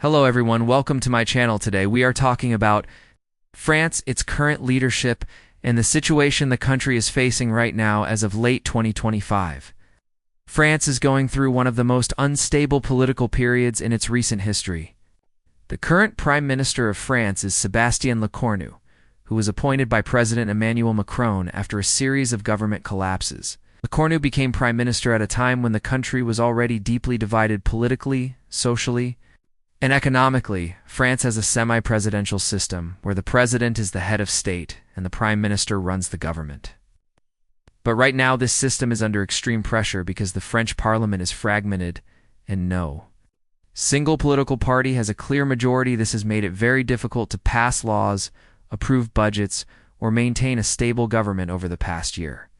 Hello everyone, welcome to my channel. Today we are talking about France, its current leadership, and the situation the country is facing right now as of late 2025. France is going through one of the most unstable political periods in its recent history. The current Prime Minister of France is Sébastien Lecornu, who was appointed by President Emmanuel Macron after a series of government collapses. Lecornu became Prime Minister at a time when the country was already deeply divided politically, socially, and economically. France has a semi-presidential system where the president is the head of state and the prime minister runs the government. But right now this system is under extreme pressure because the French parliament is fragmented and no single political party has a clear majority. This has made it very difficult to pass laws, approve budgets, or maintain a stable government over the past year.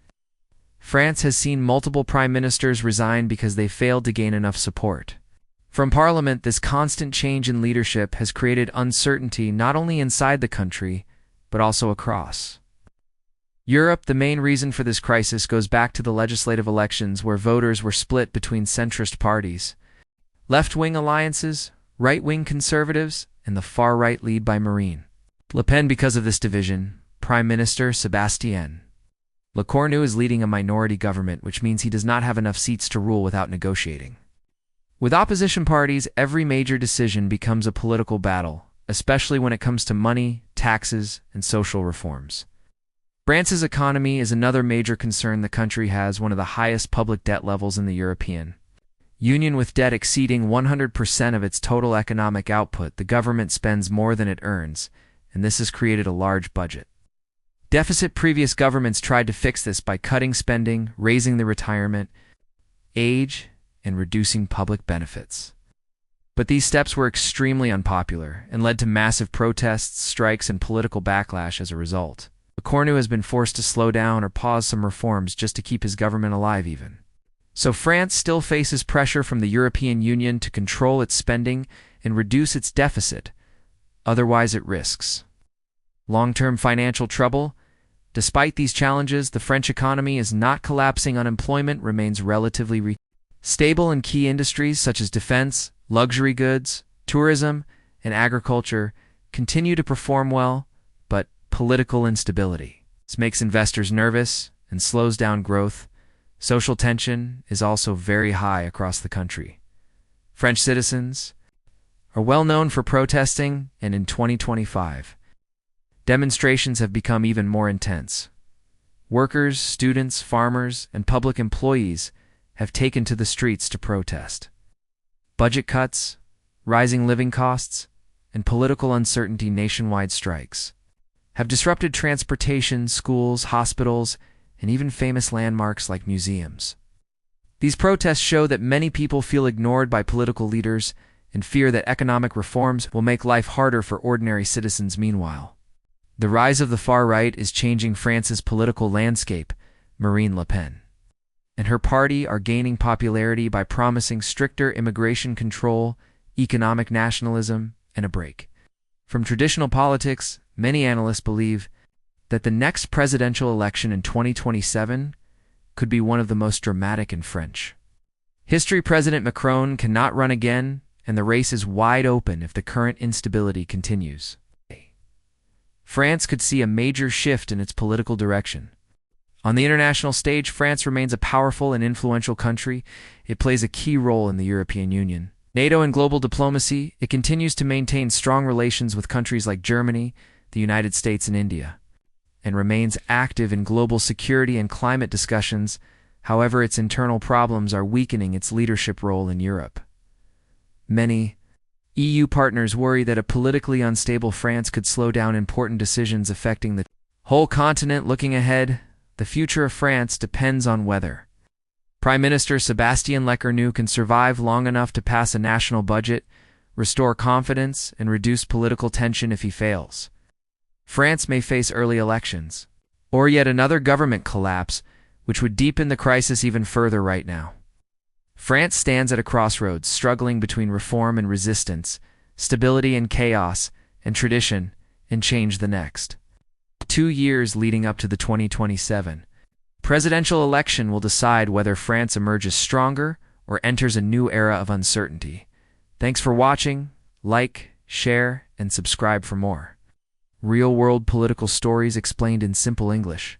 France has seen multiple prime ministers resign because they failed to gain enough support from Parliament. This constant change in leadership has created uncertainty not only inside the country, but also across Europe. The main reason for this crisis goes back to the legislative elections where voters were split between centrist parties, left-wing alliances, right-wing conservatives, and the far-right lead by Marine Le Pen. Because of this division, Prime Minister Sébastien Lecornu is leading a minority government, which means he does not have enough seats to rule without negotiating with opposition parties. Every major decision becomes a political battle, especially when it comes to money, taxes, and social reforms. France's economy is another major concern. The country has one of the highest public debt levels in the European Union, with debt exceeding 100% of its total economic output. The government spends more than it earns, and this has created a large budget deficit. Previous governments tried to fix this by cutting spending, raising the retirement age, and reducing public benefits. But these steps were extremely unpopular and led to massive protests, strikes, and political backlash as a result. Lecornu has been forced to slow down or pause some reforms just to keep his government alive even. So France still faces pressure from the European Union to control its spending and reduce its deficit, otherwise it risks long-term financial trouble. Despite these challenges, the French economy is not collapsing. Unemployment remains relatively stable in key industries such as defense, luxury goods, tourism, and agriculture continue to perform well, but political instability makes investors nervous and slows down growth. Social tension is also very high across the country. French citizens are well known for protesting, and in 2025, demonstrations have become even more intense. Workers, students, farmers, and public employees have taken to the streets to protest. Budget cuts, rising living costs, and political uncertainty. Nationwide strikes have disrupted transportation, schools, hospitals, and even famous landmarks like museums. These protests show that many people feel ignored by political leaders and fear that economic reforms will make life harder for ordinary citizens. Meanwhile, the rise of the far right is changing France's political landscape. Marine Le Pen and her party are gaining popularity by promising stricter immigration control, economic nationalism, and a break from traditional politics. Many analysts believe that the next presidential election in 2027 could be one of the most dramatic in French history. President Macron cannot run again, and the race is wide open if the current instability continues. France could see a major shift in its political direction. On the international stage, France remains a powerful and influential country. It plays a key role in the European Union, NATO, and global diplomacy. It continues to maintain strong relations with countries like Germany, the United States, and India, and remains active in global security and climate discussions. However, its internal problems are weakening its leadership role in Europe. Many EU partners worry that a politically unstable France could slow down important decisions affecting the whole continent. Looking ahead, the future of France depends on whether Prime Minister Sébastien Lecornu can survive long enough to pass a national budget, restore confidence, and reduce political tension. If he fails, France may face early elections or yet another government collapse, which would deepen the crisis even further. Right now, France stands at a crossroads, struggling between reform and resistance, stability and chaos, and tradition and change. The next 2 years leading up to the 2027 presidential election will decide whether France emerges stronger or enters a new era of uncertainty. Thanks for watching. Like, share, and subscribe for more real-world political stories explained in simple English.